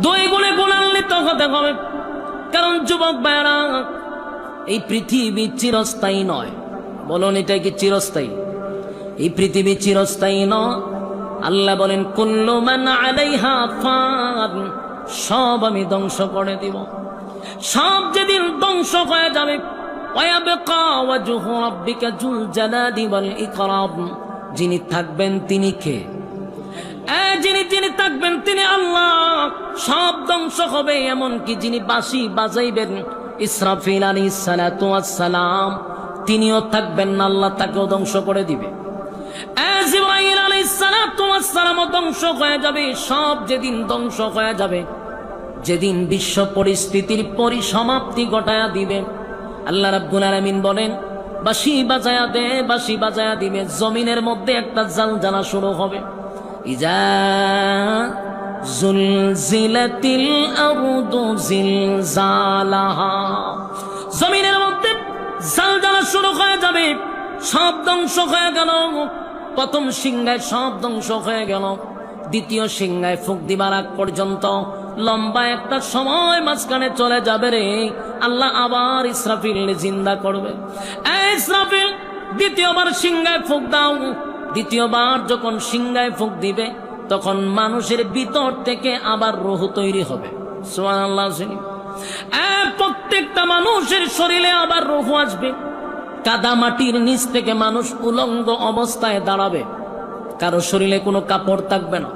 দুই গুণে গুণান্বিত হতে হবে। কারণ যুবক ভাইরা, এই পৃথিবী চিরস্থায়ী নয়। বলুন, এটা কি চিরস্থায়ী? এই পৃথিবী চিরস্থায়ী নয়। আল্লাহ বলেন, কুল্লু মান আলাইহা ফান, সব আমি ধ্বংস করে দিব। সব যেদিন ধ্বংস হয়ে যাবে, ওয়ায়াবকা ওয়াজহু রাব্বিকা যুল জালালি ওয়াল ইকরাম, যিনি থাকবেন তিনি কে? যিনি থাকবেন তিনি আল্লাহ। সব ধ্বংস হবে, এমনকি যিনি বাঁশি বাজাইবেন ইসরাফিল আলাইহিস সালাতু ওয়াস সালাম, তিনিও থাকবেন না, আল্লাহ তাকেও ধ্বংস করে দিবে। জিবরাইল আলাইহিস সালাতু ওয়াস সালামও ধ্বংস হয়ে যাবে। সব যেদিন ধ্বংস হয়ে যাবে, যেদিন বিশ্ব পরিস্থিতির পরিসমাপ্তি ঘটায়া দিবে, আল্লাহ রাব্বুল আলামিন বলেন, বাঁশি বাজায়া দে, বাঁশি বাজায়া দিবে। জমিনের মধ্যে একটা জালজালা শুরু হবে। ইজা জুলজিলাতিল আরদু জিলজালাহা, জমিনের মধ্যে জালজালা শুরু হয়ে যাবে। সব ধ্বংস হয়ে গেল। প্রথম সিংহায় সব ধ্বংস হয়ে গেল। দ্বিতীয় সিংহায় ফুঁক দিবার আগ পর্যন্ত লম্বা একটা সময় মাঝখানে চলে যাবে রে। আল্লাহ আবার ইসরাফিল জিন্দা করবে। ইসরাফিল, দ্বিতীয়বার সিংহায় ফুঁক দাও। দ্বিতীয়বার যখন সিংহায় ফুঁক দিবে, তখন মানুষের ভিতর থেকে আবার রূহ তৈরি হবে। সুবহানাল্লাহ। প্রত্যেকটা মানুষের শরীরে আবার রূহ আসবে। কাদা মাটির নিচ থেকে মানুষ উলঙ্গ অবস্থায় দাঁড়াবে, কারো শরীরে কোনো কাপড় থাকবে না।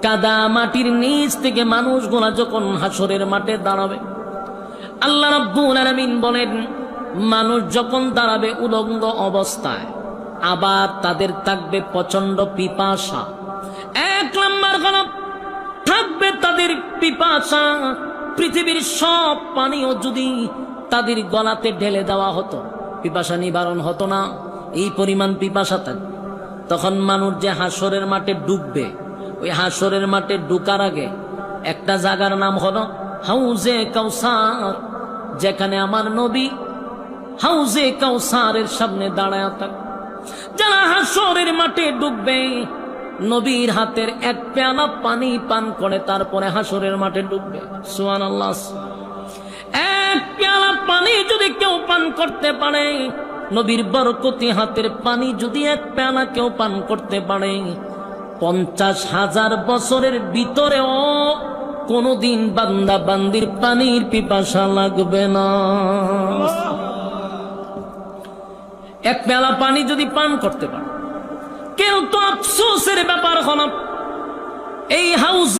কাদা মাটির নিচ থেকে মানুষগুলা যখন হাসরের মাঠে দাঁড়াবে, আল্লাহ রাব্বুল আলামিন বলেন, মানুষ যখন দাঁড়াবে উলঙ্গ অবস্থায়, আবার তাদের থাকবে প্রচন্ড পিপাসা। এক নাম্বার হলো থাকবে তাদের পিপাসা। পৃথিবীর সব পানিও যদি তাদের গলাতে ঢেলে দেওয়া হতো, পিপাসা নিবারণ হতো না। এই পরিমাণ পিপাসা থাকবে। তখন মানুষ যে হাসরের মাঠে ডুববে, ওই হাসরের মাঠে ঢুকার আগে একটা জায়গার নাম হলো হাউজে কাউসার, যেখানে আমার নবী হাউজে কাউসারের সামনে দাঁড়ায় থাকবে। যারা হাসরের মাঠে ডুববে, নবীর হাতের এক পেয়ালা পানি পান করে তারপরে হাসরের মাঠে ডুববে। সুবহানাল্লাহ। এক পেয়ালা পানি যদি কেউ পান করতে পারে, নবীর বরকতি হাতের পানি যদি এক পেয়ালা কেউ পান করতে পারে, 50,000 বছরের ভিতরেও কোনদিন বান্দা বান্দির পানির পিপাসা লাগবে না। এক পেয়ালা পানি যদি পান করতে পারে, কেউ তো আফসোসের ব্যাপার হলো এই হাউস